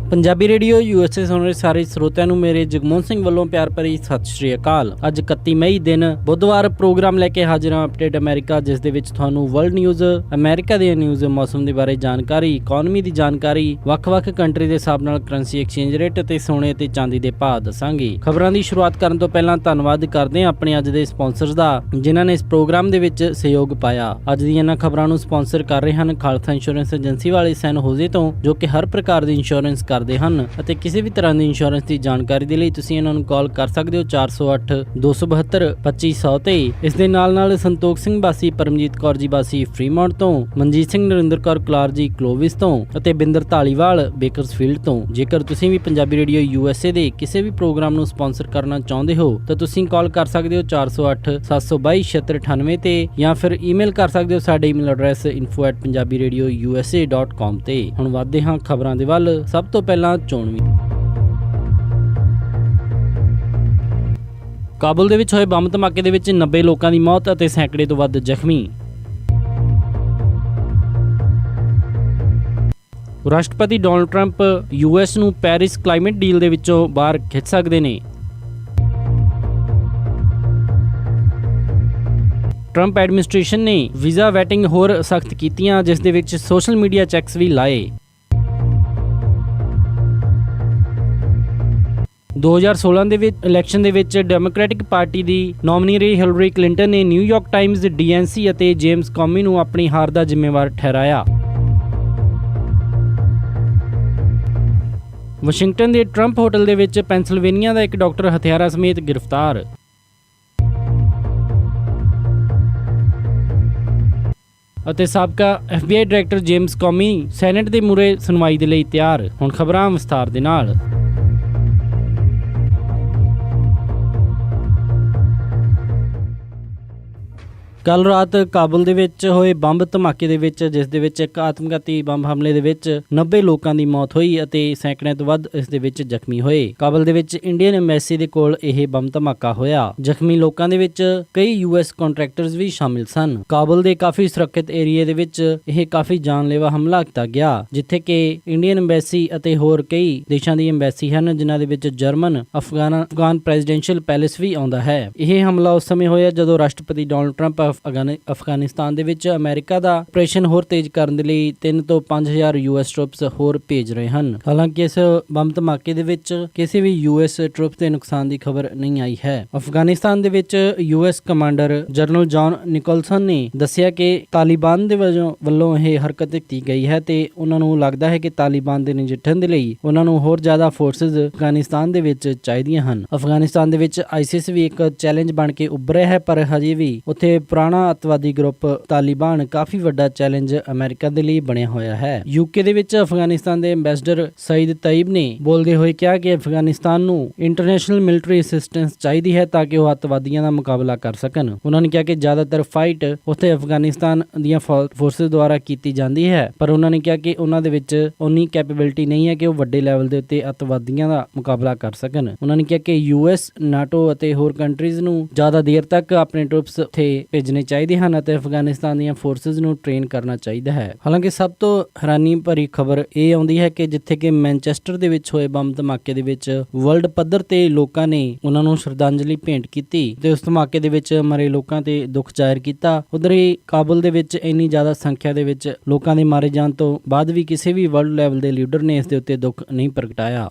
Punjabi radio USA ਸੁਣ ਰਹੇ ਸਾਰੇ ਸਰੋਤਿਆਂ ਨੂੰ ਮੇਰੇ ਜਗਮੋਹਨ ਸਿੰਘ ਵੱਲੋਂ ਪਿਆਰ ਭਰੀ ਸਤਿ ਸ਼੍ਰੀ ਅਕਾਲ। ਅੱਜ 31 ਮਈ ਦਿਨ ਬੁੱਧਵਾਰ ਪ੍ਰੋਗਰਾਮ ਲੈ ਕੇ ਹਾਜ਼ਰ ਹਾਂ ਅਪਡੇਟ ਅਮਰੀਕਾ, ਜਿਸ ਦੇ ਵਿੱਚ ਤੁਹਾਨੂੰ ਵਰਲਡ ਨਿਊਜ਼, ਅਮਰੀਕਾ ਦੀਆਂ ਨਿਊਜ਼, ਮੌਸਮ ਦੇ ਬਾਰੇ ਜਾਣਕਾਰੀ, ਇਕਨੋਮੀ ਦੀ ਜਾਣਕਾਰੀ, ਵੱਖ-ਵੱਖ ਕੰਟਰੀ ਦੇ ਹਿਸਾਬ ਨਾਲ ਕਰੰਸੀ ਐਕਸਚੇਂਜ ਰੇਟ ਅਤੇ ਸੋਨੇ ਅਤੇ ਚਾਂਦੀ ਦੇ ਭਾਅ ਦੱਸਾਂਗੇ। ਖਬਰਾਂ ਦੀ ਸ਼ੁਰੂਆਤ ਕਰਨ ਤੋਂ ਪਹਿਲਾਂ ਧੰਨਵਾਦ ਕਰਦੇ ਹਾਂ ਆਪਣੇ ਅੱਜ ਦੇ ਸਪਾਂਸਰਸ ਦਾ, ਜਿਨ੍ਹਾਂ ਨੇ ਇਸ ਪ੍ਰੋਗਰਾਮ ਦੇ ਵਿੱਚ ਸਹਿਯੋਗ ਪਾਇਆ। ਅੱਜ ਦੀਆਂ ਇਹਨਾਂ ਖਬਰਾਂ ਨੂੰ ਸਪਾਂਸਰ ਕਰ ਰਹੇ ਹਨ ਖਾਲਸਾ ਇੰਸ਼ੋਰੈਂਸ ਏਜੰਸੀ ਵਾਲੇ ਸੈਨ ਹੋਜ਼ੇ ਤੋਂ, ਜੋ ਕਿ ਹਰ ਪ੍ਰਕਾਰ ਦੀ ਇੰਸ਼ੋਰੈਂਸ ਕਰਦੇ ਹਨ ਅਤੇ ਕਿਸੇ ਵੀ ਤਰ੍ਹਾਂ ਦੀ ਇੰਸ਼ੋਰੈਂਸ ਦੀ ਜਾਣਕਾਰੀ ਦੇ ਲਈ ਤੁਸੀਂ ਇਹਨਾਂ ਨੂੰ ਕਾਲ ਕਰ ਸਕਦੇ ਹੋ 408 272 2500 ਤੇ। ਇਸ ਦੇ ਨਾਲ ਸੰਤੋਖ ਸਿੰਘ ਬਾਸੀ, ਪਰਮਜੀਤ ਕੌਰ ਜੀ ਬਾਸੀ ਫਰੀਮਾਉਂਟ ਤੋਂ, ਮਨਜੀਤ ਸਿੰਘ ਨਰਿੰਦਰ ਕੌਰ ਕਲਾਰ ਜੀ ਕਲੋਵਿਸ ਤੋਂ ਅਤੇ ਬਿੰਦਰ ਧਾਲੀਵਾਲ ਬੇਕਰਸਫੀਲਡ ਤੋਂ। ਜੇਕਰ ਤੁਸੀਂ ਵੀ ਪੰਜਾਬੀ ਰੇਡੀਓ USA ਦੇ ਕਿਸੇ ਵੀ ਪ੍ਰੋਗਰਾਮ ਨੂੰ ਸਪਾਂਸਰ ਕਰਨਾ ਚਾਹੁੰਦੇ ਹੋ ਤਾਂ ਤੁਸੀਂ ਕਾਲ ਕਰ ਸਕਦੇ ਹੋ 408 722 7698 ਤੇ, ਜਾਂ ਫਿਰ ਈਮੇਲ ਕਰ ਸਕਦੇ ਹੋ ਸਾਡੇ ਈਮੇਲ ਐਡਰੈਸ info@punjabiradiousa.com ਤੇ। ਹੁਣ ਵਧਦੇ ਹਾਂ ਖਬਰਾਂ ਦੇ ਵੱਲ। ਸਭ ਤੋਂ ਪਹਿਲਾਂ ਚੋਣਵੀਂ। ਕਾਬੁਲ ਦੇ ਵਿੱਚ ਹੋਏ ਬੰਬ ਧਮਾਕੇ ਦੇ ਵਿੱਚ 90 ਲੋਕਾਂ ਦੀ ਮੌਤ ਅਤੇ ਸੈਂਕੜੇ ਤੋਂ ਵੱਧ ਜ਼ਖਮੀ। ਰਾਸ਼ਟਰਪਤੀ ਡੋਨਲਡ ਟਰੰਪ US ਨੂੰ ਪੈਰਿਸ ਕਲਾਈਮੇਟ ਡੀਲ ਦੇ ਵਿੱਚੋਂ ਬਾਹਰ ਖਿੱਚ ਸਕਦੇ ਨੇ। ਟਰੰਪ ਐਡਮਿਨਿਸਟ੍ਰੇਸ਼ਨ ਨੇ ਵੀਜ਼ਾ ਵੈਟਿੰਗ ਹੋਰ ਸਖਤ ਕੀਤੀਆਂ, ਜਿਸ ਦੇ ਵਿੱਚ ਸੋਸ਼ਲ ਮੀਡੀਆ ਚੈੱਕਸ ਵੀ ਲਾਏ। 2016 ਦੇ ਵਿੱਚ ਇਲੈਕਸ਼ਨ ਦੇ ਵਿੱਚ ਡੈਮੋਕ੍ਰੈਟਿਕ ਪਾਰਟੀ ਦੀ ਨੋਮੀਨੀ ਰਹੀ ਹਿਲਰੀ ਕਲਿੰਟਨ ਨੇ ਨਿਊਯਾਰਕ ਟਾਈਮਜ਼, DNC ਅਤੇ ਜੇਮਸ ਕੌਮੀ ਨੂੰ ਆਪਣੀ ਹਾਰ ਦਾ ਜ਼ਿੰਮੇਵਾਰ ਠਹਿਰਾਇਆ। ਵਾਸ਼ਿੰਗਟਨ ਦੇ ਟਰੰਪ ਹੋਟਲ ਦੇ ਵਿੱਚ ਪੈਂਸਿਲਵੇਨੀਆ ਦਾ ਇੱਕ ਡਾਕਟਰ ਹਥਿਆਰਾਂ ਸਮੇਤ ਗ੍ਰਿਫਤਾਰ। ਅਤੇ ਸਾਬਕਾ FBI ਡਾਇਰੈਕਟਰ ਜੇਮਸ ਕੌਮੀ ਸੈਨੇਟ ਦੇ ਮੂਹਰੇ ਸੁਣਵਾਈ ਦੇ ਲਈ ਤਿਆਰ। ਹੁਣ ਖਬਰਾਂ ਵਿਸਥਾਰ ਦੇ ਨਾਲ। ਕੱਲ੍ਹ ਰਾਤ ਕਾਬੁਲ ਦੇ ਵਿੱਚ ਹੋਏ ਬੰਬ ਧਮਾਕੇ ਦੇ ਵਿੱਚ, ਜਿਸ ਦੇ ਵਿੱਚ ਇੱਕ ਆਤਮਘਾਤੀ ਬੰਬ ਹਮਲੇ ਦੇ ਵਿੱਚ 90 ਲੋਕਾਂ ਦੀ ਮੌਤ ਹੋਈ ਅਤੇ ਸੈਂਕੜਿਆਂ ਤੋਂ ਵੱਧ ਇਸ ਦੇ ਵਿੱਚ ਜ਼ਖਮੀ ਹੋਏ। ਕਾਬੁਲ ਦੇ ਵਿੱਚ ਇੰਡੀਅਨ ਐਮਬੈਸੀ ਦੇ ਕੋਲ ਇਹ ਬੰਬ ਧਮਾਕਾ ਹੋਇਆ। ਜ਼ਖਮੀ ਲੋਕਾਂ ਦੇ ਵਿੱਚ ਕਈ US ਕੰਟਰੈਕਟਰਸ ਵੀ ਸ਼ਾਮਿਲ ਸਨ। ਕਾਬੁਲ ਦੇ ਕਾਫੀ ਸੁਰੱਖਿਅਤ ਏਰੀਏ ਦੇ ਵਿੱਚ ਇਹ ਕਾਫੀ ਜਾਨਲੇਵਾ ਹਮਲਾ ਕੀਤਾ ਗਿਆ, ਜਿੱਥੇ ਕਿ ਇੰਡੀਅਨ ਐਮਬੈਸੀ ਅਤੇ ਹੋਰ ਕਈ ਦੇਸ਼ਾਂ ਦੀ ਐਮਬੈਸੀ ਹਨ, ਜਿਨ੍ਹਾਂ ਦੇ ਵਿੱਚ ਜਰਮਨ, ਅਫਗਾਨ ਪ੍ਰੈਜ਼ੀਡੈਂਸ਼ੀਅਲ ਪੈਲੇਸ ਵੀ ਆਉਂਦਾ ਹੈ। ਇਹ ਹਮਲਾ ਉਸ ਸਮੇਂ ਹੋਇਆ ਜਦੋਂ ਰਾਸ਼ਟਰਪਤੀ ਡੋਨਲਡ ਟਰੰਪ ਅਫਗਾਨਿਸਤਾਨ ਦੇ ਵਿੱਚ ਅਮਰੀਕਾ ਦਾ ਆਪਰੇਸ਼ਨ ਹੋਰ ਤੇਜ਼ ਕਰਨ ਦੇ ਲਈ 3 ਤੋਂ 5000 US ਟਰੂਪਸ ਹੋਰ ਭੇਜ ਰਹੇ ਹਨ। ਹਾਲਾਂਕਿ ਇਸ ਬੰਬ ਧਮਾਕੇ ਦੇ ਵਿੱਚ ਕਿਸੇ ਵੀ US ਟਰੂਪਸ ਦੇ ਨੁਕਸਾਨ ਦੀ ਖਬਰ ਨਹੀਂ ਆਈ ਹੈ। ਅਫਗਾਨਿਸਤਾਨ ਦੇ ਵਿੱਚ US ਕਮਾਂਡਰ ਜਨਰਲ ਜੌਨ ਨਿਕੋਲਸਨ ਨੇ ਦੱਸਿਆ ਕਿ ਤਾਲਿਬਾਨ ਦੇ ਵੱਲੋਂ ਇਹ ਹਰਕਤ ਕੀਤੀ ਗਈ ਹੈ ਤੇ ਉਹਨਾਂ ਨੂੰ ਲੱਗਦਾ ਹੈ ਕਿ ਤਾਲਿਬਾਨ ਦੇ ਨਜਿੱਠਣ ਦੇ ਲਈ ਉਹਨਾਂ ਨੂੰ ਹੋਰ ਜ਼ਿਆਦਾ ਫੋਰਸਿਸ ਅਫਗਾਨਿਸਤਾਨ ਦੇ ਵਿੱਚ ਚਾਹੀਦੀਆਂ ਹਨ। ਅਫਗਾਨਿਸਤਾਨ ਦੇ ਵਿੱਚ ISIS ਵੀ ਇੱਕ ਚੈਲੰਜ ਬਣ ਕੇ ਉੱਭਰਿਆ ਹੈ, ਪਰ ਹਜੇ ਵੀ ਉੱਥੇ ਪੁਰਾਣਾ ਅੱਤਵਾਦੀ ਗਰੁੱਪ ਤਾਲਿਬਾਨ ਕਾਫੀ ਵੱਡਾ ਚੈਲੰਜ ਅਮਰੀਕਾ ਦੇ ਲਈ ਬਣਿਆ ਹੋਇਆ ਹੈ। UK ਦੇ ਵਿੱਚ ਅਫਗਾਨਿਸਤਾਨ ਦੇ ਐਂਬੈਸਡਰ ਸਈਦ ਤਈਬ ਨੇ ਬੋਲਦੇ ਹੋਏ ਕਿਹਾ ਕਿ ਅਫਗਾਨਿਸਤਾਨ ਨੂੰ ਇੰਟਰਨੈਸ਼ਨਲ ਮਿਲਟਰੀ ਅਸਿਸਟੈਂਸ ਚਾਹੀਦੀ ਹੈ ਤਾਂ ਕਿ ਉਹ ਅੱਤਵਾਦੀਆਂ ਦਾ ਮੁਕਾਬਲਾ ਕਰ ਸਕਣ। ਉਹਨਾਂ ਨੇ ਕਿਹਾ ਕਿ ਜ਼ਿਆਦਾਤਰ ਫਾਈਟ ਉੱਥੇ ਅਫਗਾਨਿਸਤਾਨ ਦੀਆਂ ਫੋਰਸਿਸ ਦੁਆਰਾ ਕੀਤੀ ਜਾਂਦੀ ਹੈ, ਪਰ ਉਹਨਾਂ ਨੇ ਕਿਹਾ ਕਿ ਉਹਨਾਂ ਦੇ ਵਿੱਚ ਉਨੀ ਕੈਪੇਬਿਲਿਟੀ ਨਹੀਂ ਹੈ ਕਿ ਉਹ ਵੱਡੇ ਲੈਵਲ ਦੇ ਉੱਤੇ ਅੱਤਵਾਦੀਆਂ ਦਾ ਮੁਕਾਬਲਾ ਕਰ ਸਕਣ। ਉਹਨਾਂ ਨੇ ਕਿਹਾ ਕਿ US, NATO ਅਤੇ ਹੋਰ ਕੰਟਰੀਜ਼ ਨੂੰ ਜ਼ਿਆਦਾ ਦੇਰ ਤੱਕ ਆਪਣੇ ਟਰੂਪਸ ਉੱਥੇ ਭੇਜਣੇ ਚਾਹੀਦੇ ਹਨ ਅਤੇ ਅਫਗਾਨਿਸਤਾਨ ਦੀਆਂ ਫੋਰਸਿਸ ਨੂੰ ਟ੍ਰੇਨ ਕਰਨਾ ਚਾਹੀਦਾ ਹੈ। ਹਾਲਾਂਕਿ ਸਭ ਤੋਂ ਹੈਰਾਨੀ ਭਰੀ ਖਬਰ ਇਹ ਆਉਂਦੀ ਹੈ ਕਿ ਜਿੱਥੇ ਕਿ ਮੈਨਚੈਸਟਰ ਦੇ ਵਿੱਚ ਹੋਏ ਬੰਬ ਧਮਾਕੇ ਦੇ ਵਿੱਚ ਵਰਲਡ ਪੱਧਰ ਤੇ ਲੋਕਾਂ ਨੇ ਉਹਨਾਂ ਨੂੰ ਸ਼ਰਧਾਂਜਲੀ ਭੇਂਟ ਕੀਤੀ ਤੇ ਉਸ ਧਮਾਕੇ ਦੇ ਵਿੱਚ ਮਰੇ ਲੋਕਾਂ ਤੇ ਦੁੱਖ ਜ਼ਾਹਿਰ ਕੀਤਾ। ਉਧਰ ਹੀ ਕਾਬੁਲ ਦੇ ਵਿੱਚ ਇੰਨੀ ਜ਼ਿਆਦਾ ਸੰਖਿਆ ਦੇ ਵਿੱਚ ਲੋਕਾਂ ਦੇ ਮਾਰੇ ਜਾਣ ਤੋਂ ਬਾਅਦ ਵੀ ਕਿਸੇ ਵੀ ਵਰਲਡ ਲੈਵਲ ਦੇ ਲੀਡਰ ਨੇ ਇਸ ਦੇ ਉੱਤੇ ਦੁੱਖ ਨਹੀਂ ਪ੍ਰਗਟਾਇਆ।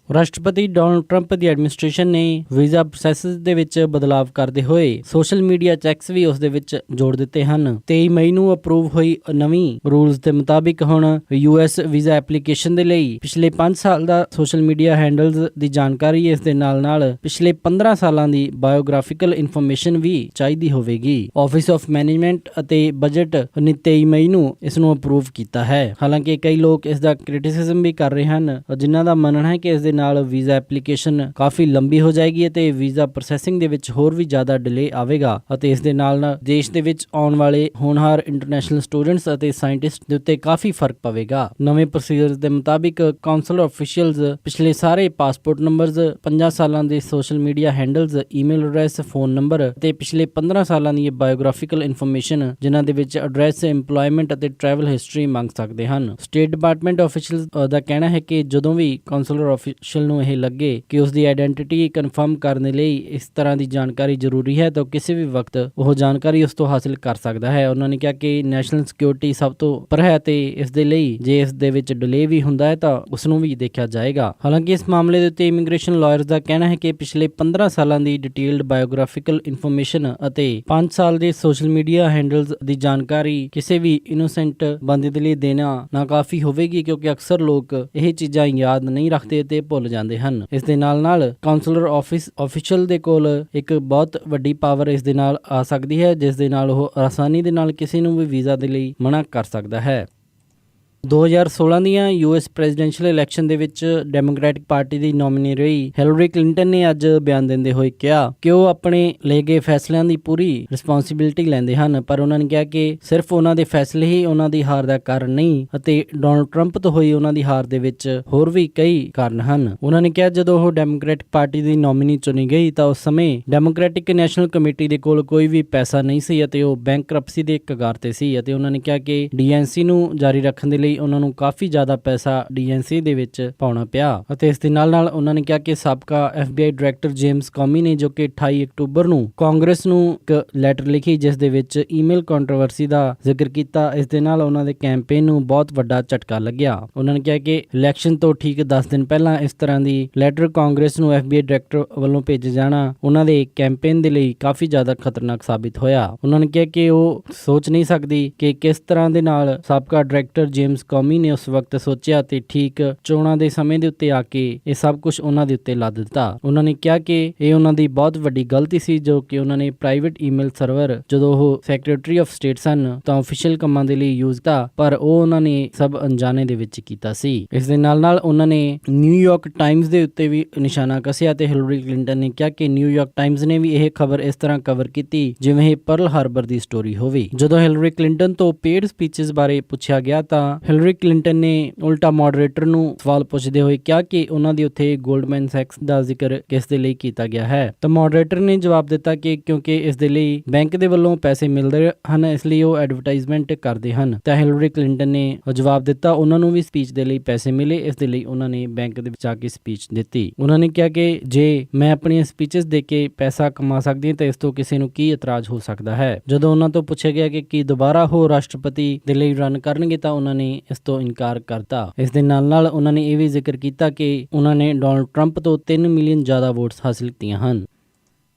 ਰਾਸ਼ਟਰਪਤੀ ਡੋਨਲਡ ਟਰੰਪ ਦੀ ਐਡਮਿਨਿਸਟ੍ਰੇਸ਼ਨ ਨੇ ਵੀਜ਼ਾ ਪ੍ਰੋਸੈਸ ਦੇ ਵਿੱਚ ਬਦਲਾਵ ਕਰਦੇ ਹੋਏ ਸੋਸ਼ਲ ਮੀਡੀਆ ਚੈੱਕਸ ਵੀ ਉਸ ਦੇ ਵਿੱਚ ਜੋੜ ਦਿੱਤੇ ਹਨ। 23 ਮਈ ਨੂੰ ਅਪਰੂਵ ਹੋਈ ਨਵੀਂ ਰੂਲਸ ਦੇ ਮੁਤਾਬਿਕ ਹੁਣ US ਵੀਜ਼ਾ ਐਪਲੀਕੇਸ਼ਨ ਦੇ ਲਈ ਪਿਛਲੇ 5 ਸਾਲ ਦਾ ਸੋਸ਼ਲ ਮੀਡੀਆ ਹੈਂਡਲਸ ਦੀ ਜਾਣਕਾਰੀ, ਇਸ ਦੇ ਨਾਲ ਪਿਛਲੇ 15 ਸਾਲਾਂ ਦੀ ਬਾਇਓਗ੍ਰਾਫਿਕਲ ਇਨਫੋਰਮੇਸ਼ਨ ਵੀ ਚਾਹੀਦੀ ਹੋਵੇਗੀ। ਆਫਿਸ ਆਫ ਮੈਨੇਜਮੈਂਟ ਅਤੇ ਬਜਟ ਨੇ 23 ਮਈ ਨੂੰ ਇਸ ਨੂੰ ਅਪਰੂਵ ਕੀਤਾ ਹੈ। ਹਾਲਾਂਕਿ ਕਈ ਲੋਕ ਇਸ ਦਾ ਕ੍ਰਿਟਿਸਿਜ਼ਮ ਵੀ ਕਰ ਰਹੇ ਹਨ, ਜਿਨ੍ਹਾਂ ਦਾ ਮੰਨਣਾ ਹੈ ਕਿ ਇਸ ਦੇ ਨਾਲ ਵੀਜ਼ਾ ਐਪਲੀਕੇਸ਼ਨ ਕਾਫੀ ਲੰਬੀ ਹੋ ਜਾਏਗੀ ਅਤੇ ਵੀਜ਼ਾ ਪ੍ਰੋਸੈਸਿੰਗ ਦੇ ਵਿੱਚ ਹੋਰ ਵੀ ਜ਼ਿਆਦਾ ਡਿਲੇ ਆਵੇਗਾ ਅਤੇ ਇਸ ਦੇ ਨਾਲ ਦੇਸ਼ ਦੇ ਵਿੱਚ ਆਉਣ ਵਾਲੇ ਹੋਣਹਾਰ ਇੰਟਰਨੈਸ਼ਨਲ ਸਟੂਡੈਂਟਸ ਅਤੇ ਸਾਇੰਟਿਸਟ ਦੇ ਉੱਤੇ ਕਾਫੀ ਫਰਕ ਪਵੇਗਾ। ਨਵੇਂ ਪ੍ਰੋਸੀਜਰ ਦੇ ਮੁਤਾਬਿਕ ਕਾਉਂਸਲਰ ਆਫੀਸ਼ੀਅਲਸ ਪਿਛਲੇ ਸਾਰੇ ਪਾਸਪੋਰਟ ਨੰਬਰਸ, 5 ਸਾਲਾਂ ਦੇ social media handles, email address, phone number ਅਤੇ ਪਿਛਲੇ 15 ਸਾਲਾਂ ਦੀ ਬਾਇਓਗ੍ਰਾਫਿਕਲ ਇਨਫੋਰਮੇਸ਼ਨ ਜਿਨ੍ਹਾਂ ਦੇ ਵਿੱਚ ਐਡਰੈਸ, ਇੰਪਲੋਇਮੈਂਟ ਅਤੇ ਟਰੈਵਲ ਹਿਸਟਰੀ ਮੰਗ ਸਕਦੇ ਹਨ। ਸਟੇਟ ਡਿਪਾਰਟਮੈਂਟ ਆਫੀਸ਼ੀਅਲਸ ਦਾ ਕਹਿਣਾ ਹੈ ਕਿ ਜਦੋਂ ਵੀ ਕਾਉਂਸਲਰ ਆਫੀਸ਼ੀਅਲ ਨੂੰ ਇਹ ਲੱਗੇ ਕਿ ਉਸ ਦੀ ਆਇਡੈਂਟੀਟੀ ਕਨਫਰਮ ਕਰਨ ਲਈ ਇਸ ਤਰ੍ਹਾਂ ਦੀ ਜਾਣਕਾਰੀ ਜ਼ਰੂਰੀ ਹੈ ਤਾਂ ਕਿਸੇ ਵੀ ਵਕਤ ਉਹ ਜਾਣਕਾਰੀ ਉਸ ਤੋਂ ਹਾਸਿਲ ਕਰ ਸਕਦਾ ਹੈ। ਉਹਨਾਂ ਨੇ ਕਿਹਾ ਕਿ ਨੈਸ਼ਨਲ ਸਿਕਿਉਰਿਟੀ ਸਭ ਤੋਂ ਉੱਪਰ ਹੈ ਤੇ ਇਸ ਦੇ ਲਈ ਜੇ ਇਸ ਦੇ ਵਿੱਚ ਡਿਲੇ ਵੀ ਹੁੰਦਾ ਹੈ ਤਾਂ ਉਸ ਨੂੰ ਵੀ ਦੇਖਿਆ ਜਾਏਗਾ। ਹਾਲਾਂਕਿ ਇਸ ਮਾਮਲੇ ਦੇ ਉੱਤੇ ਇਮੀਗ੍ਰੇਸ਼ਨ ਲਾਇਰਸ ਦਾ ਕਹਿਣਾ ਹੈ ਕਿ ਪਿਛਲੇ 15 ਸਾਲਾਂ ਦੀ ਡਿਟੇਲਡ ਬਾਇਓਗ੍ਰਾਫਿਕਲ ਇਨਫੋਰਮੇਸ਼ਨ ਅਤੇ 5 ਸਾਲ ਦੇ ਸੋਸ਼ਲ ਮੀਡੀਆ ਹੈਂਡਲਸ ਦੀ ਜਾਣਕਾਰੀ ਕਿਸੇ ਵੀ ਇਨੋਸੈਂਟ ਬੰਦੇ ਦੇ ਲਈ ਦੇਣਾ ਨਾਕਾਫੀ ਹੋਵੇਗੀ ਕਿਉਂਕਿ ਅਕਸਰ ਲੋਕ ਇਹ ਚੀਜ਼ਾਂ ਯਾਦ ਨਹੀਂ ਰੱਖਦੇ ਤੇ ਭੁੱਲ ਜਾਂਦੇ ਹਨ। ਇਸ ਦੇ ਨਾਲ ਕਾਉਂਸਲਰ ਆਫੀਸ਼ੀਅਲ ਦੇ ਕੋਲ ਇੱਕ ਬਹੁਤ ਵੱਡੀ ਪਾਵਰ ਇਸ ਦੇ ਨਾਲ ਆ ਸਕਦੀ ਹੈ ਜਿਸ ਦੇ ਨਾਲ ਉਹ ਆਸਾਨੀ ਦੇ ਨਾਲ ਕਿਸੇ ਨੂੰ ਵੀ ਵੀਜ਼ਾ ਦੇ ਲਈ ਮਨਾ ਕਰ ਸਕਦਾ ਹੈ। 2016 ਦੀਆਂ ਯੂਐਸ ਪ੍ਰੈਜ਼ੀਡੈਂਸ਼ੀਅਲ ਇਲੈਕਸ਼ਨ ਦੇ ਵਿੱਚ ਡੈਮੋਕ੍ਰੈਟਿਕ ਪਾਰਟੀ ਦੀ ਨੋਮੀਨੀ ਰਹੀ ਹਿਲਰੀ ਕਲਿੰਟਨ ਨੇ ਅੱਜ ਬਿਆਨ ਦਿੰਦੇ ਹੋਏ ਕਿਹਾ ਕਿ ਉਹ ਆਪਣੇ ਲਏ ਗਏ ਫੈਸਲਿਆਂ ਦੀ ਪੂਰੀ ਰਿਸਪੌਂਸਿਬਿਲਿਟੀ ਲੈਂਦੇ ਹਨ, ਪਰ ਉਹਨਾਂ ਨੇ ਕਿਹਾ ਕਿ ਸਿਰਫ ਉਹਨਾਂ ਦੇ ਫੈਸਲੇ ਹੀ ਉਹਨਾਂ ਦੀ ਹਾਰ ਦਾ ਕਾਰਨ ਨਹੀਂ ਅਤੇ ਡੋਨਲਡ ਟਰੰਪ ਤੋਂ ਹੋਈ ਉਹਨਾਂ ਦੀ ਹਾਰ ਦੇ ਵਿੱਚ ਹੋਰ ਵੀ ਕਈ ਕਾਰਨ ਹਨ। ਉਹਨਾਂ ਨੇ ਕਿਹਾ ਜਦੋਂ ਉਹ ਡੈਮੋਕ੍ਰੈਟਿਕ ਪਾਰਟੀ ਦੀ ਨੋਮੀਨੀ ਚੁਣੀ ਗਈ ਤਾਂ ਉਸ ਸਮੇਂ ਡੈਮੋਕ੍ਰੈਟਿਕ ਨੈਸ਼ਨਲ ਕਮੇਟੀ ਦੇ ਕੋਲ ਕੋਈ ਵੀ ਪੈਸਾ ਨਹੀਂ ਸੀ ਅਤੇ ਉਹ ਬੈਂਕਰਪਸੀ ਦੇ ਕਗਾਰ ਤੇ ਸੀ ਅਤੇ ਉਹਨਾਂ ਨੇ ਕਿਹਾ ਕਿ DNC ਨੂੰ ਜਾਰੀ ਰੱਖਣ ਦੇ ਲਈ ਉਹਨਾਂ ਨੂੰ ਕਾਫੀ ਜ਼ਿਆਦਾ ਪੈਸਾ DNC ਦੇ ਵਿੱਚ ਪਾਉਣਾ ਪਿਆ ਅਤੇ ਇਸ ਦੇ ਨਾਲ ਉਹਨਾਂ ਨੇ ਕਿਹਾ ਕਿ ਸਾਬਕਾ FBI ਡਾਇਰੈਕਟਰ ਜੇਮਸ ਕਮੀ ਨੇ ਜੋ ਕਿ 28 ਅਕਤੂਬਰ ਨੂੰ ਕਾਂਗਰਸ ਨੂੰ ਇੱਕ ਲੈਟਰ ਲਿਖੀ ਜਿਸ ਦੇ ਵਿੱਚ ਈਮੇਲ ਕੰਟਰੋਵਰਸੀ ਦਾ ਜ਼ਿਕਰ ਕੀਤਾ। ਇਸ ਦੇ ਨਾਲ ਉਹਨਾਂ ਦੇ ਕੈਂਪੇਨ ਨੂੰ ਬਹੁਤ ਵੱਡਾ ਝਟਕਾ ਲੱਗਿਆ। ਉਹਨਾਂ ਨੇ ਕਿਹਾ ਕਿ ਇਲੈਕਸ਼ਨ ਤੋਂ ਠੀਕ 10 ਦਿਨ ਪਹਿਲਾਂ ਇਸ ਤਰ੍ਹਾਂ ਦੀ ਲੈਟਰ ਕਾਂਗਰਸ ਨੂੰ FBI ਡਾਇਰੈਕਟਰ ਵੱਲੋਂ ਭੇਜਿਆ ਜਾਣਾ ਉਹਨਾਂ ਦੇ ਕੈਂਪੇਨ ਦੇ ਲਈ ਕਾਫੀ ਜ਼ਿਆਦਾ ਖਤਰਨਾਕ ਸਾਬਿਤ ਹੋਇਆ। ਉਹਨਾਂ ਨੇ ਕਿਹਾ ਕਿ ਉਹ ਸੋਚ ਨਹੀਂ ਸਕਦੀ ਕਿ ਕਿਸ ਤਰ੍ਹਾਂ ਦੇ ਨਾਲ ਸਾਬਕਾ ਡਾਇਰੈਕਟਰ ਜੇਮਸ ਕਮੀ ਨੇ ਉਸ ਵਕਤ ਸੋਚਿਆ ਤੇ ਠੀਕ ਚੋਣਾਂ ਦੇ ਸਮੇਂ ਦੇ ਉੱਤੇ ਆ ਕੇ ਇਹ ਸਭ ਕੁਝ ਉਹਨਾਂ ਦੇ ਉੱਤੇ ਲਾ ਦਿੱਤਾ। ਉਹਨਾਂ ਨੇ ਕਿਹਾ ਕਿ ਇਹ ਉਹਨਾਂ ਦੀ ਬਹੁਤ ਵੱਡੀ ਗਲਤੀ ਸੀ ਜੋ ਕਿ ਉਹਨਾਂ ਨੇ ਪ੍ਰਾਈਵੇਟ ਈਮੇਲ ਸਰਵਰ ਜਦੋਂ ਉਹ ਸੈਕਟਰੀ ਆਫ ਸਟੇਟ ਸਨ ਤਾਂ ਅਫੀਸ਼ੀਅਲ ਕੰਮਾਂ ਦੇ ਲਈ ਯੂਜ਼ ਕੀਤਾ, ਪਰ ਉਹ ਉਹਨਾਂ ਨੇ ਸਭ ਅਣਜਾਣੇ ਦੇ ਵਿੱਚ ਕੀਤਾ ਸੀ। ਇਸ ਦੇ ਨਾਲ ਉਹਨਾਂ ਨੇ ਨਿਊਯਾਰਕ ਟਾਈਮਜ਼ ਦੇ ਉੱਤੇ ਵੀ ਨਿਸ਼ਾਨਾ ਕਸਿਆ ਤੇ ਹਿਲਰੀ ਕਲਿੰਟਨ ਨੇ ਕਿਹਾ ਕਿ ਨਿਊਯਾਰਕ ਟਾਈਮਜ਼ ਨੇ ਵੀ ਇਹ ਖਬਰ ਇਸ ਤਰ੍ਹਾਂ ਕਵਰ ਕੀਤੀ ਜਿਵੇਂ ਇਹ ਪਰਲ ਹਾਰਬਰ ਦੀ ਸਟੋਰੀ ਹੋਵੇ। ਜਦੋਂ ਹਿਲਰੀ ਕਲਿੰਟਨ ਤੋਂ ਪੇਡ ਸਪੀਚਸ ਬਾਰੇ ਪੁੱਛਿਆ ਗਿਆ ਤਾਂ ਹਿਲਰੀ ਕਲਿੰਟਨ ਨੇ ਉਲਟਾ ਮੋਡਰੇਟਰ ਨੂੰ ਸਵਾਲ ਪੁੱਛਦੇ ਹੋਏ ਕਿਹਾ ਕਿ ਉਹਨਾਂ ਦੀ ਉੱਥੇ ਗੋਲਡਮੈਨ ਸੈਕਸ ਦਾ ਜ਼ਿਕਰ ਕਿਸ ਦੇ ਲਈ ਕੀਤਾ ਗਿਆ ਹੈ ਤਾਂ ਮੋਡਰੇਟਰ ਨੇ ਜਵਾਬ ਦਿੱਤਾ ਕਿ ਕਿਉਂਕਿ ਇਸ ਦੇ ਲਈ ਬੈਂਕ ਦੇ ਵੱਲੋਂ ਪੈਸੇ ਮਿਲਦੇ ਹਨ ਇਸ ਲਈ ਉਹ ਐਡਵਰਟਾਈਜ਼ਮੈਂਟ ਕਰਦੇ ਹਨ। ਤਾਂ ਹਿਲਰੀ ਕਲਿੰਟਨ ਨੇ ਜਵਾਬ ਦਿੱਤਾ ਉਹਨਾਂ ਨੂੰ ਵੀ ਸਪੀਚ ਦੇ ਲਈ ਪੈਸੇ ਮਿਲੇ, ਇਸ ਦੇ ਲਈ ਉਹਨਾਂ ਨੇ ਬੈਂਕ ਦੇ ਵਿੱਚ ਆ ਕੇ ਸਪੀਚ ਦਿੱਤੀ। ਉਹਨਾਂ ਨੇ ਕਿਹਾ ਕਿ ਜੇ ਮੈਂ ਆਪਣੀਆਂ ਸਪੀਚਸ ਦੇ ਕੇ ਪੈਸਾ ਕਮਾ ਸਕਦੀ ਹਾਂ ਤਾਂ ਇਸ ਤੋਂ ਕਿਸੇ ਨੂੰ ਕੀ ਇਤਰਾਜ਼ ਹੋ ਸਕਦਾ ਹੈ। ਜਦੋਂ ਉਹਨਾਂ ਤੋਂ ਪੁੱਛਿਆ ਗਿਆ ਕਿ ਕੀ ਦੁਬਾਰਾ ਉਹ ਰਾਸ਼ਟਰਪਤੀ ਦੇ ਲਈ ਰਨ ਕਰਨਗੇ ਤਾਂ ਉਹਨਾਂ ਨੇ ਇਸ ਤੋਂ ਇਨਕਾਰ ਕਰਤਾ। ਇਸ ਦੇ ਨਾਲ ਉਹਨਾਂ ਨੇ ਇਹ ਵੀ ਜ਼ਿਕਰ ਕੀਤਾ ਕਿ ਉਹਨਾਂ ਨੇ ਡੋਨਲਡ ਟਰੰਪ ਤੋਂ 3 ਮਿਲੀਅਨ ਜ਼ਿਆਦਾ ਵੋਟਸ ਹਾਸਿਲ ਕੀਤੀਆਂ ਹਨ।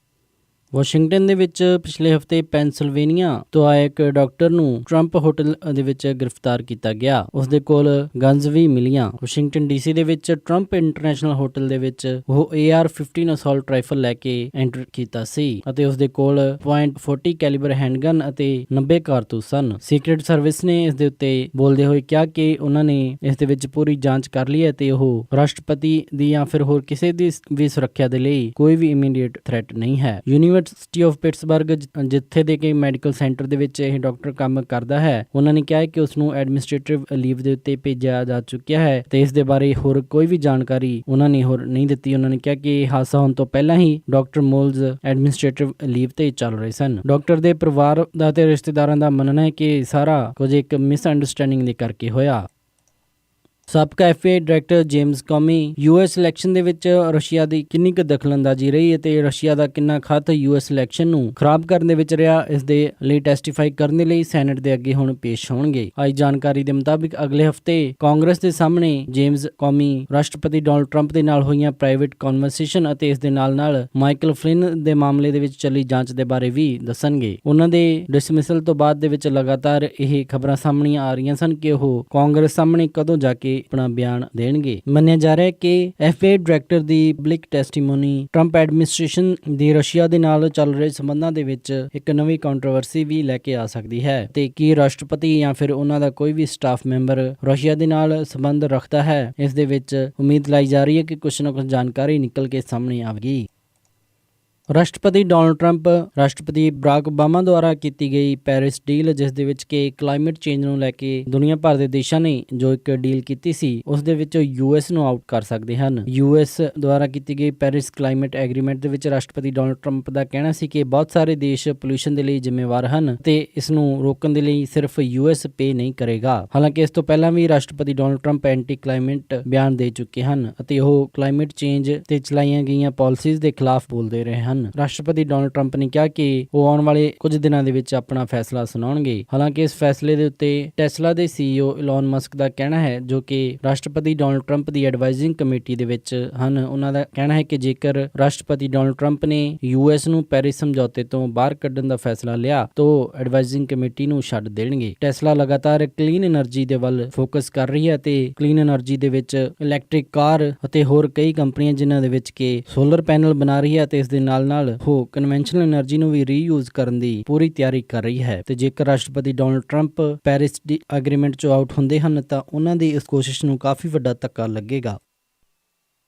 ਵਾਸ਼ਿੰਗਟਨ ਦੇ ਵਿੱਚ ਪਿਛਲੇ ਹਫ਼ਤੇ ਪੈਨਸਿਲਵੇਨੀਆ ਤੋਂ ਆਏ ਇੱਕ ਡਾਕਟਰ ਨੂੰ ਟਰੰਪ ਹੋਟਲ ਦੇ ਵਿੱਚ ਗ੍ਰਿਫਤਾਰ ਕੀਤਾ ਗਿਆ। ਉਸ ਦੇ ਕੋਲ ਗਨਜ਼ ਵੀ ਮਿਲੀਆਂ। ਵਾਸ਼ਿੰਗਟਨ DC ਦੇ ਵਿੱਚ ਟਰੰਪ ਇੰਟਰਨੈਸ਼ਨਲ ਹੋਟਲ ਦੇ ਵਿੱਚ ਉਹ AR-15 ਅਸੌਲਟ ਰਾਈਫਲ ਲੈ ਕੇ ਐਂਟਰ ਕੀਤਾ ਸੀ ਅਤੇ ਉਸ ਦੇ ਕੋਲ .40 ਕੈਲੀਬਰ ਹੈਂਡਗਨ ਅਤੇ 90 ਕਾਰਤੂਸ ਸਨ। ਸੀਕ੍ਰੀਟ ਸਰਵਿਸ ਨੇ ਇਸ ਦੇ ਉੱਤੇ ਬੋਲਦੇ ਹੋਏ ਕਿਹਾ ਕਿ ਉਹਨਾਂ ਨੇ ਇਸ ਦੇ ਵਿੱਚ ਪੂਰੀ ਜਾਂਚ ਕਰ ਲਈ ਹੈ ਤੇ ਉਹ ਰਾਸ਼ਟਰਪਤੀ ਦੀ ਜਾਂ ਫਿਰ ਹੋਰ ਕਿਸੇ ਦੀ ਵੀ ਸੁਰੱਖਿਆ ਦੇ ਲਈ ਕੋਈ ਵੀ ਇਮੀਡੀਏਟ ਥ੍ਰੈਟ ਨਹੀਂ ਹੈ। ਯੂਨੀਵਰਸਿਟੀ ਆਫ ਪਿਟਸਬਰਗ ਜਿੱਥੇ ਦੇ ਕਿ ਮੈਡੀਕਲ ਸੈਂਟਰ ਦੇ ਵਿੱਚ ਇਹ ਡਾਕਟਰ ਕੰਮ ਕਰਦਾ ਹੈ, ਉਹਨਾਂ ਨੇ ਕਿਹਾ ਹੈ ਕਿ ਉਸ ਨੂੰ ਐਡਮਿਨਿਸਟ੍ਰੇਟਿਵ ਲੀਵ ਦੇ ਉੱਤੇ ਭੇਜਿਆ ਜਾ ਚੁੱਕਿਆ ਹੈ ਤੇ ਇਸ ਦੇ ਬਾਰੇ ਹੋਰ ਕੋਈ ਵੀ ਜਾਣਕਾਰੀ ਉਹਨਾਂ ਨੇ ਹੋਰ ਨਹੀਂ ਦਿੱਤੀ। ਉਹਨਾਂ ਨੇ ਕਿਹਾ ਕਿ ਇਹ ਹਾਦਸਾ ਹੋਣ ਤੋਂ ਪਹਿਲਾਂ ਹੀ ਡਾਕਟਰ ਮੋਲਜ਼ ਐਡਮਿਨਿਸਟ੍ਰੇਟਿਵ ਲੀਵ ਤੇ ਚੱਲ ਰਹੇ ਸਨ। ਡਾਕਟਰ ਦੇ ਪਰਿਵਾਰ ਦਾ ਤੇ ਰਿਸ਼ਤੇਦਾਰਾਂ ਦਾ ਮੰਨਣਾ ਹੈ ਕਿ ਸਾਰਾ ਕੁਝ ਇੱਕ ਮਿਸਅੰਡਰਸਟੈਂਡਿੰਗ ਦੇ ਕਰਕੇ ਹੋਇਆ। ਸਾਬਕਾ FBI ਡਾਇਰੈਕਟਰ ਜੇਮਸ ਕਮੀ US ਇਲੈਕਸ਼ਨ ਦੇ ਵਿੱਚ ਰਸ਼ੀਆ ਦੀ ਕਿੰਨੀ ਕੁ ਦਖਲਅੰਦਾਜ਼ੀ ਰਹੀ ਅਤੇ ਰਸ਼ੀਆ ਦਾ ਕਿੰਨਾ ਖੱਤ US ਇਲੈਕਸ਼ਨ ਨੂੰ ਖਰਾਬ ਕਰਨ ਦੇ ਵਿੱਚ ਰਿਹਾ, ਇਸ ਦੇ ਲਈ ਟੈਸਟੀਫਾਈ ਕਰਨ ਦੇ ਲਈ ਸੈਨੇਟ ਦੇ ਅੱਗੇ ਹੁਣ ਪੇਸ਼ ਹੋਣਗੇ। ਆਈ ਜਾਣਕਾਰੀ ਦੇ ਮੁਤਾਬਿਕ ਅਗਲੇ ਹਫ਼ਤੇ ਕਾਂਗਰਸ ਦੇ ਸਾਹਮਣੇ ਜੇਮਸ ਕਮੀ ਰਾਸ਼ਟਰਪਤੀ ਡੋਨਲਡ ਟਰੰਪ ਦੇ ਨਾਲ ਹੋਈਆਂ ਪ੍ਰਾਈਵੇਟ ਕਨਵਰਸੇਸ਼ਨ ਅਤੇ ਇਸ ਦੇ ਨਾਲ ਮਾਈਕਲ ਫਲਿਨ ਦੇ ਮਾਮਲੇ ਦੇ ਵਿੱਚ ਚੱਲੀ ਜਾਂਚ ਦੇ ਬਾਰੇ ਵੀ ਦੱਸਣਗੇ। ਉਹਨਾਂ ਦੇ ਡਿਸਮਿਸਲ ਤੋਂ ਬਾਅਦ ਦੇ ਵਿੱਚ ਲਗਾਤਾਰ ਇਹ ਖਬਰਾਂ ਸਾਹਮਣੇ ਆ ਰਹੀਆਂ ਸਨ ਕਿ ਉਹ ਕਾਂਗਰਸ ਸਾਹਮਣੇ ਕਦੋਂ ਜਾ ਕੇ ਕੇ ਆਪਣਾ ਬਿਆਨ ਦੇਣਗੇ। ਮੰਨਿਆ ਜਾ ਰਿਹਾ ਹੈ ਕਿ FBI ਡਾਇਰੈਕਟਰ ਦੀ ਪਬਲਿਕ ਟੈਸਟੀਮੋਨੀ ਟਰੰਪ ਐਡਮਿਨਿਸਟ੍ਰੇਸ਼ਨ ਦੀ ਰਸ਼ੀਆ ਦੇ ਨਾਲ ਚੱਲ ਰਹੇ ਸੰਬੰਧਾਂ ਦੇ ਵਿੱਚ ਇੱਕ ਨਵੀਂ ਕੰਟਰੋਵਰਸੀ ਵੀ ਲੈ ਕੇ ਆ ਸਕਦੀ ਹੈ ਤੇ ਕੀ ਰਾਸ਼ਟਰਪਤੀ ਜਾਂ ਫਿਰ ਉਹਨਾਂ ਦਾ ਕੋਈ ਵੀ ਸਟਾਫ ਮੈਂਬਰ ਰਸ਼ੀਆ ਦੇ ਨਾਲ ਸੰਬੰਧ ਰੱਖਦਾ ਹੈ, ਇਸ ਦੇ ਵਿੱਚ ਉਮੀਦ ਲਾਈ ਜਾ ਰਹੀ ਹੈ ਕਿ ਕੁਝ ਨਾ ਕੁਝ ਜਾਣਕਾਰੀ ਨਿਕਲ ਕੇ ਸਾਹਮਣੇ ਆਵੇਗੀ। ਰਾਸ਼ਟਰਪਤੀ ਡੋਨਾਲਡ ਟਰੰਪ ਰਾਸ਼ਟਰਪਤੀ ਬਰਾਕ ਓਬਾਮਾ ਦੁਆਰਾ ਕੀਤੀ ਗਈ ਪੈਰਿਸ ਡੀਲ, ਜਿਸ ਦੇ ਵਿੱਚ ਕਿ ਕਲਾਈਮੇਟ ਚੇਂਜ ਨੂੰ ਲੈ ਕੇ ਦੁਨੀਆ ਭਰ ਦੇ ਦੇਸ਼ਾਂ ਨੇ ਜੋ ਇੱਕ ਡੀਲ ਕੀਤੀ ਸੀ ਉਸ ਦੇ ਵਿੱਚ US ਨੂੰ ਆਊਟ ਕਰ ਸਕਦੇ ਹਨ। US ਦੁਆਰਾ ਕੀਤੀ ਗਈ ਪੈਰਿਸ ਕਲਾਈਮੇਟ ਐਗਰੀਮੈਂਟ ਦੇ ਵਿੱਚ ਰਾਸ਼ਟਰਪਤੀ ਡੋਨਾਲਡ ਟਰੰਪ ਦਾ ਕਹਿਣਾ ਸੀ ਕਿ ਬਹੁਤ ਸਾਰੇ ਦੇਸ਼ ਪੋਲਿਊਸ਼ਨ ਦੇ ਲਈ ਜ਼ਿੰਮੇਵਾਰ ਹਨ ਤੇ ਇਸ ਨੂੰ ਰੋਕਣ ਦੇ ਲਈ ਸਿਰਫ US ਪੇ ਨਹੀਂ ਕਰੇਗਾ। ਹਾਲਾਂਕਿ ਇਸ ਤੋਂ ਪਹਿਲਾਂ ਵੀ ਰਾਸ਼ਟਰਪਤੀ ਡੋਨਾਲਡ ਟਰੰਪ ਐਂਟੀ ਕਲਾਈਮੇਟ ਬਿਆਨ ਦੇ ਚੁੱਕੇ ਹਨ ਅਤੇ ਉਹ ਕਲਾਈਮੇਟ ਚੇਂਜ ਤੇ ਚਲਾਈਆਂ ਗਈਆਂ ਪਾਲਿਸੀਜ਼ ਦੇ ਖਿਲਾਫ ਬੋਲਦੇ ਰਹੇ ਹਨ। ਰਾਸ਼ਟਰਪਤੀ ਡੋਨਾਲਡ ਟਰੰਪ ਨੇ ਕਿਹਾ ਕਿ ਉਹ ਆਉਣ ਵਾਲੇ ਕੁਝ ਦਿਨਾਂ ਦੇ ਵਿੱਚ ਆਪਣਾ ਫੈਸਲਾ ਸੁਣਾਉਣਗੇ। ਹਾਲਾਂਕਿ ਇਸ ਫੈਸਲੇ ਦੇ ਉੱਤੇ ਟੈਸਲਾ ਦੇ CEO ਇਲਨ ਮਸਕ ਦਾ ਕਹਿਣਾ ਹੈ, ਜੋ ਕਿ ਰਾਸ਼ਟਰਪਤੀ ਡੋਨਾਲਡ ਟਰੰਪ ਦੀ ਐਡਵਾਈਜ਼ਿੰਗ ਕਮੇਟੀ ਦੇ ਵਿੱਚ ਹਨ। ਉਹਨਾਂ ਦਾ ਕਹਿਣਾ ਹੈ ਕਿ ਜੇਕਰ ਰਾਸ਼ਟਰਪਤੀ ਡੋਨਾਲਡ ਟਰੰਪ ਨੇ US ਨੂੰ ਪੈਰਿਸ ਸਮਝੌਤੇ ਤੋਂ ਬਾਹਰ ਕੱਢਣ ਦਾ ਫੈਸਲਾ ਲਿਆ ਤਾਂ ਐਡਵਾਈਜ਼ਿੰਗ ਕਮੇਟੀ ਨੂੰ ਛੱਡ ਦੇਣਗੇ। ਟੈਸਲਾ ਲਗਾਤਾਰ ਕਲੀਨ એનર્ਜੀ ਦੇ ਵੱਲ ਫੋਕਸ ਕਰ ਰਹੀ ਹੈ ਤੇ ਕਲੀਨ એનર્ਜੀ ਦੇ ਵਿੱਚ ਇਲੈਕਟ੍ਰਿਕ ਕਾਰ ਅਤੇ ਹੋਰ ਕਈ ਕੰਪਨੀਆਂ ਜਿਨ੍ਹਾਂ ਦੇ ਵਿੱਚ ਕਿ ਸੋਲਰ ਪੈਨਲ ਬਣਾ ਰਹੀ ਹੈ ਤੇ ਇਸ ਦੇ ਨਾਲ ਉਹ ਕਨਵੈਨਸ਼ਨਲ એનર્ਜੀ ਨੂੰ ਵੀ ਰੀਯੂਜ਼ ਕਰਨ ਦੀ ਪੂਰੀ ਤਿਆਰੀ ਕਰ ਰਹੀ ਹੈ। ਤੇ ਜੇਕਰ ਰਾਸ਼ਟਰਪਤੀ ਡੋਨਾਲਡ ਟਰੰਪ ਪੈਰਿਸ ਦੀ ਐਗਰੀਮੈਂਟ ਚੋਂ ਆਊਟ ਹੁੰਦੇ ਹਨ ਤਾਂ ਉਹਨਾਂ ਦੀ ਇਸ ਕੋਸ਼ਿਸ਼ ਨੂੰ ਕਾਫੀ ਵੱਡਾ ਧੱਕਾ ਲੱਗੇਗਾ।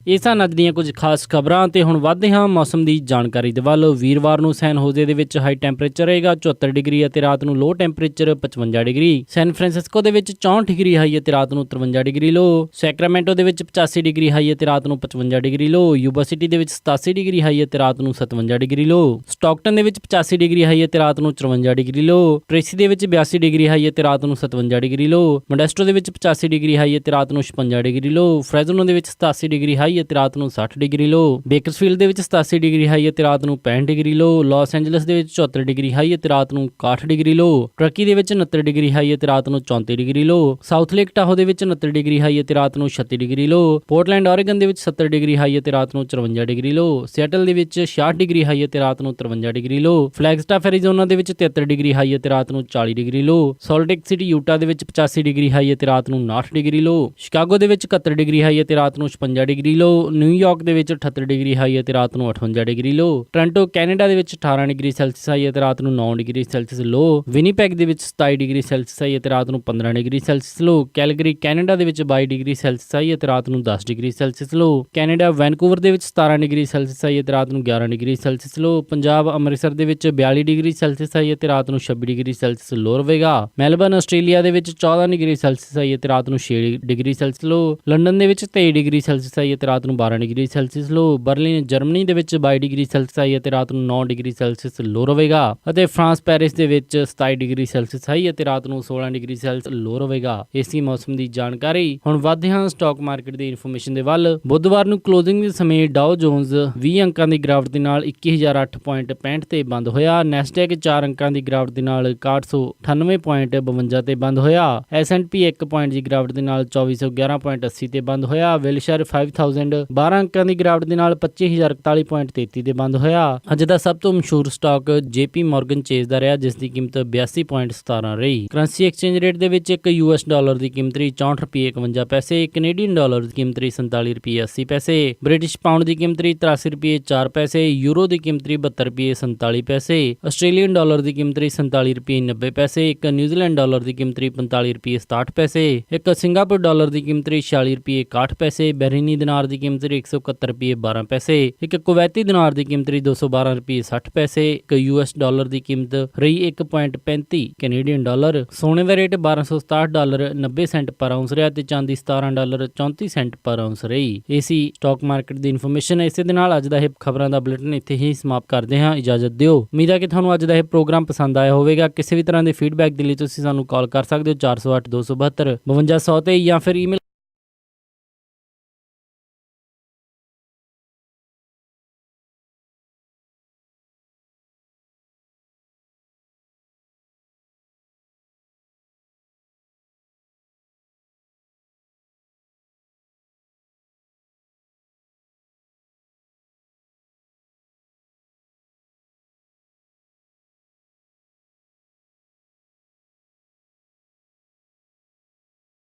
ਇਹ ਸਨ ਅੱਜ ਦੀਆਂ ਕੁਝ ਖਾਸ ਖਬਰਾਂ ਤੇ ਹੁਣ ਵੱਧਦੇ ਹਾਂ ਮੌਸਮ ਦੀ ਜਾਣਕਾਰੀ ਦੇ ਵੱਲ। ਵੀਰਵਾਰ ਨੂੰ ਸੈਨ ਹੋਜ਼ੇ ਦੇ ਵਿੱਚ ਹਾਈ ਟੈਂਪਰੇਚਰ ਰਹੇਗਾ 74 ਡਿਗਰੀ ਅਤੇ ਰਾਤ ਨੂੰ ਲੋ ਟੈਂਪਰੇਚਰ 55 ਡਿਗਰੀ। ਸੈਨ ਫਰਾਂਸਿਸਕੋ ਦੇ ਵਿੱਚ 64 ਡਿਗਰੀ ਹਾਈ ਅਤੇ ਰਾਤ ਨੂੰ 53 ਡਿਗਰੀ ਲੋ। ਸੈਕਰਾਮੈਂਟੋ ਦੇ ਵਿੱਚ 85 ਡਿਗਰੀ ਹਾਈ ਅਤੇ ਰਾਤ ਨੂੰ 55 ਡਿਗਰੀ ਲੋ। ਯੂਬਾ ਸਿਟੀ ਦੇ ਵਿੱਚ 87 ਡਿਗਰੀ ਹਾਈ ਅਤੇ ਰਾਤ ਨੂੰ 57 ਡਿਗਰੀ ਲੋ। ਸਟਾਕਟਨ ਦੇ ਵਿੱਚ 85 ਡਿਗਰੀ ਹਾਈ ਅਤੇ ਰਾਤ ਨੂੰ 54 ਡਿਗਰੀ ਲੋ। ਟ੍ਰੇਸੀ ਦੇ ਵਿੱਚ 82 ਡਿਗਰੀ ਹਾਈ ਅਤੇ ਰਾਤ ਨੂੰ 57 ਡਿਗਰੀ ਲੋ। ਮੋਡੈਸਟੋ ਦੇ ਵਿੱਚ 85 ਡਿਗਰੀ ਹਾਈ ਅਤੇ ਰਾਤ ਨੂੰ 56 ਡਿਗਰੀ ਲੋ। ਫ੍ਰੈਜ਼ਨੋ ਦੇ ਵਿੱਚ 87 ਡਿਗਰੀ ਹਾਈ ਅਤੇ ਰਾਤ ਨੂੰ 60 ਡਿਗਰੀ ਲੋ। ਬੇਕਰਸਫੀਲਡ ਦੇ ਵਿੱਚ 87 ਡਿਗਰੀ ਹਾਈ ਅਤੇ ਰਾਤ ਨੂੰ 65 ਡਿਗਰੀ ਲੋ। ਲਾਸ ਐਂਜਲਸ ਦੇ ਵਿੱਚ 74 ਡਿਗਰੀ ਹਾਈ ਅਤੇ ਰਾਤ ਨੂੰ 61 ਡਿਗਰੀ ਲੋ। ਟਰਕੀ ਦੇ ਵਿੱਚ 69 ਡਿਗਰੀ ਹਾਈ ਅਤੇ ਰਾਤ ਨੂੰ 34 ਡਿਗਰੀ ਲੋ। ਸਾਊਥ ਲੇਕ ਟਾਹੋ ਦੇ ਵਿੱਚ 69 ਡਿਗਰੀ ਹਾਈ ਅਤੇ ਰਾਤ ਨੂੰ 36 ਡਿਗਰੀ ਲੋ। ਪੋਰਟਲੈਂਡ ਓਰੇਗਨ ਦੇ ਵਿੱਚ 70 ਡਿਗਰੀ ਹਾਈ ਅਤੇ ਰਾਤ ਨੂੰ 54 ਡਿਗਰੀ ਲੋ। ਸੀਐਟਲ ਦੇ ਵਿੱਚ 66 ਡਿਗਰੀ ਹਾਈ ਅਤੇ ਰਾਤ ਨੂੰ 53 ਡਿਗਰੀ ਲੋ। ਫਲੈਗਸਟਾਫ ਐਰੀਜ਼ੋਨਾ ਦੇ ਵਿੱਚ 73 ਡਿਗਰੀ ਹਾਈ ਅਤੇ ਰਾਤ ਨੂੰ 40 ਡਿਗਰੀ ਲੋ। ਸਾਲਟ ਲੇਕ ਸਿਟੀ ਯੂਟਾ ਦੇ ਵਿੱਚ 85 ਡਿਗਰੀ ਹਾਈ ਅਤੇ ਰਾਤ ਨੂੰ 59 ਡਿਗਰੀ ਲੋ। ਸ਼ਿਕਾਗੋ ਦੇ ਵਿੱਚ 71 ਡਿਗਰੀ ਹਾਈ ਅਤੇ ਰਾਤ ਨੂੰ 56 ਡਿਗਰੀ ਲੋ। ਨਿਊਯਾਰਕ ਦੇ ਵਿੱਚ 78 ਡਿਗਰੀ ਹਾਈ ਅਤੇ ਰਾਤ ਨੂੰ 58 ਡਿਗਰੀ ਲੋ। ਟੋਰਾਂਟੋ ਕੈਨੇਡਾ ਦੇ ਵਿੱਚ 18 ਡਿਗਰੀ ਸੈਲਸੀਅਸ ਹਾਈ ਅਤੇ ਰਾਤ ਨੂੰ 9 ਡਿਗਰੀ ਸੈਲਸੀਅਸ ਲੋ। ਵਿਨੀਪੈਗ ਦੇ ਵਿੱਚ 27 ਡਿਗਰੀ ਸੈਲਸੀਅਸ ਹਾਈ ਅਤੇ ਰਾਤ ਨੂੰ 15 ਡਿਗਰੀ ਸੈਲਸੀਅਸ ਲੋ। ਕੈਲਗਰੀ ਕੈਨੇਡਾ ਦੇ ਵਿੱਚ 22 ਡਿਗਰੀ ਸੈਲਸੀਅਸ ਹਾਈ ਅਤੇ ਰਾਤ ਨੂੰ 10 ਡਿਗਰੀ ਸੈਲਸੀਅਸ ਲੋ। ਕੈਨੇਡਾ ਵੈਨਕੂਵਰ ਦੇ ਵਿੱਚ 17 ਡਿਗਰੀ ਸੈਲਸੀਅਸ ਹਾਈ ਅਤੇ ਰਾਤ ਨੂੰ 11 ਡਿਗਰੀ ਸੈਲਸੀਅਸ ਲੋ। ਪੰਜਾਬ ਅੰਮ੍ਰਿਤਸਰ ਦੇ ਵਿੱਚ 42 ਡਿਗਰੀ ਸੈਲਸੀਅਸ ਹਾਈ ਅਤੇ ਰਾਤ ਨੂੰ 26 ਡਿਗਰੀ ਸੈਲਸੀਅਸ ਲੋ ਰਹੇਗਾ। ਮੈਲਬਰਨ ਆਸਟ੍ਰੇਲੀਆ ਦੇ ਵਿੱਚ 14 ਡਿਗਰੀ ਸੈਲਸੀਅਸ ਹਾਈ ਅਤੇ ਰਾਤ ਨੂੰ 6 ਡਿਗਰੀ ਸੈਲਸੀਅਸ ਲੋ। ਲੰਡਨ ਦੇ ਵਿੱਚ 23 ਡਿਗਰੀ ਸੈਲਸੀਅਸ ਹਾਈ ਅਤੇ ਰਾਤ ਨੂੰ 12 ਡਿਗਰੀ ਸੈਲਸੀਅਸ ਲੋ। ਬਰਲਿਨ ਜਰਮਨੀ ਦੇ ਵਿੱਚ 22 ਡਿਗਰੀ ਸੈਲਸੀਅਸ ਹਾਈ ਅਤੇ ਰਾਤ ਨੂੰ 9 ਡਿਗਰੀ ਸੈਲਸੀਅਸ ਲੋ ਰਹੇਗਾ ਅਤੇ ਫਰਾਂਸ ਪੈਰਿਸ ਦੇ ਵਿੱਚ 27 ਡਿਗਰੀ ਸੈਲਸੀਅਸ ਹਾਈ ਅਤੇ ਰਾਤ ਨੂੰ 16 ਡਿਗਰੀ ਸੈਲਸੀਅਸ ਲੋ ਰਹੇਗਾ। ਇਸੀ ਮੌਸਮ ਦੀ ਜਾਣਕਾਰੀ। ਹੁਣ ਵੱਧਦੇ ਹਾਂ ਸਟਾਕ ਮਾਰਕੀਟ ਦੀ ਇਨਫੋਰਮੇਸ਼ਨ ਦੇ ਵੱਲ। ਬੁੱਧਵਾਰ ਨੂੰ ਕਲੋਜ਼ਿੰਗ ਦੇ ਸਮੇਂ ਡਾਓ ਜੋਨਸ 20 ਅੰਕਾਂ ਦੀ ਗਿਰਾਵਟ ਦੇ ਨਾਲ 21,008.65 ਤੇ ਬੰਦ ਹੋਇਆ। ਨੈਸਡੈਕ 4 ਅੰਕਾਂ ਦੀ ਗਿਰਾਵਟ ਦੇ ਨਾਲ 6198.52 ਤੇ ਬੰਦ ਹੋਇਆ। S&P 1 ਪੁਆਇੰਟ ਦੀ ਗਿਰਾਵਟ ਦੇ ਨਾਲ 2411.80 ਤੇ ਬੰਦ ਹੋਇਆ। ਵਿਲਸ਼ਰ 5000 12 ਅੰਕਾਂ ਦੀ ਗਿਰਾਵਟ ਦੇ ਨਾਲ 25,041.33 ਤੇ ਬੰਦ ਹੋਇਆ। ਅੱਜ ਦਾ ਸਭ ਤੋਂ ਮਸ਼ਹੂਰ ਸਟਾਕ JP Morgan Chase ਦਾ ਰਿਹਾ, ਜਿਸ ਦੀ ਕੀਮਤ 82.17 ਰਹੀ। ਕਰੰਸੀ ਐਕਸਚੇਂਜ ਰੇਟ ਦੇ ਵਿੱਚ ਇੱਕ US ਡਾਲਰ ਦੀ ਕੀਮਤ ਰਹੀ 64.51 ਪੈਸੇ, ਕੈਨੇਡੀਅਨ ਡਾਲਰ ਦੀ ਕੀਮਤ ਰਹੀ 47.80 ਪੈਸੇ, ਬ੍ਰਿਟਿਸ਼ ਪਾਉਂਡ ਦੀ ਕੀਮਤ ਰਹੀ 83.04 ਪੈਸੇ, ਯੂਰੋ ਦੀ ਕੀਮਤ ਰਹੀ 72.47 ਪੈਸੇ, ਆਸਟ੍ਰੇਲੀਅਨ ਡਾਲਰ ਦੀ ਕੀਮਤ ਰਹੀ 47.90 ਪੈਸੇ, ਇੱਕ ਨਿਊਜ਼ੀਲੈਂਡ ਡਾਲਰ ਦੀ ਕੀਮਤ ਰਹੀ 45.67 ਪੈਸੇ, ਇੱਕ ਸਿੰਗਾਪੁਰ ਡਾਲਰ ਦੀ ਕੀਮਤ ਰਹੀ 46.61 ਪੈਸੇ, ਬਹਿਰੀਨੀ ਦਿਨਾਰ ਦੀ ਕੀਮਤ ਰਹੀ 171.12 ਪੈਸੇ, ਇੱਕ ਕੁਵੈਤੀ ਦਿਨਾਰ ਦੀ ਕੀਮਤ ਰਹੀ 212.60 ਪੈਸੇ, ਇੱਕ US ਡਾਲਰ ਦੀ ਕੀਮਤ ਰਹੀ 1.35 ਕੈਨੇਡੀਅਨ ਡਾਲਰ। ਸੋਨੇ ਦਾ ਰੇਟ $1267.90 ਪਰ ਆਉਂਸ ਰਿਹਾ ਤੇ ਚਾਂਦੀ $17.34 ਪਰ ਆਉਂਸ ਰਹੀ। ਏਸੀ ਸਟਾਕ ਮਾਰਕੀਟ ਦੀ ਇਨਫੋਰਮੇਸ਼ਨ। ਇਸੇ ਦੇ ਨਾਲ ਅੱਜ ਦਾ ਇਹ ਖਬਰਾਂ ਦਾ ਬੁਲੇਟਿਨ ਇੱਥੇ ਹੀ ਸਮਾਪਤ ਕਰਦੇ ਹਾਂ। ਇਜਾਜ਼ਤ ਦਿਓ। ਉਮੀਦ ਹੈ ਕਿ ਤੁਹਾਨੂੰ ਅੱਜ ਦਾ ਇਹ ਪ੍ਰੋਗਰਾਮ ਪਸੰਦ ਆਇਆ ਹੋਵੇਗਾ। ਕਿਸੇ ਵੀ ਤਰ੍ਹਾਂ ਦੇ ਫੀਡਬੈਕ ਦੇ ਲਈ ਤੁਸੀਂ ਸਾਨੂੰ ਕਾਲ ਕਰ ਸਕਦੇ ਹੋ 408 272 5200 ਤੇ ਜਾਂ ਫਿਰ ਈਮੇਲ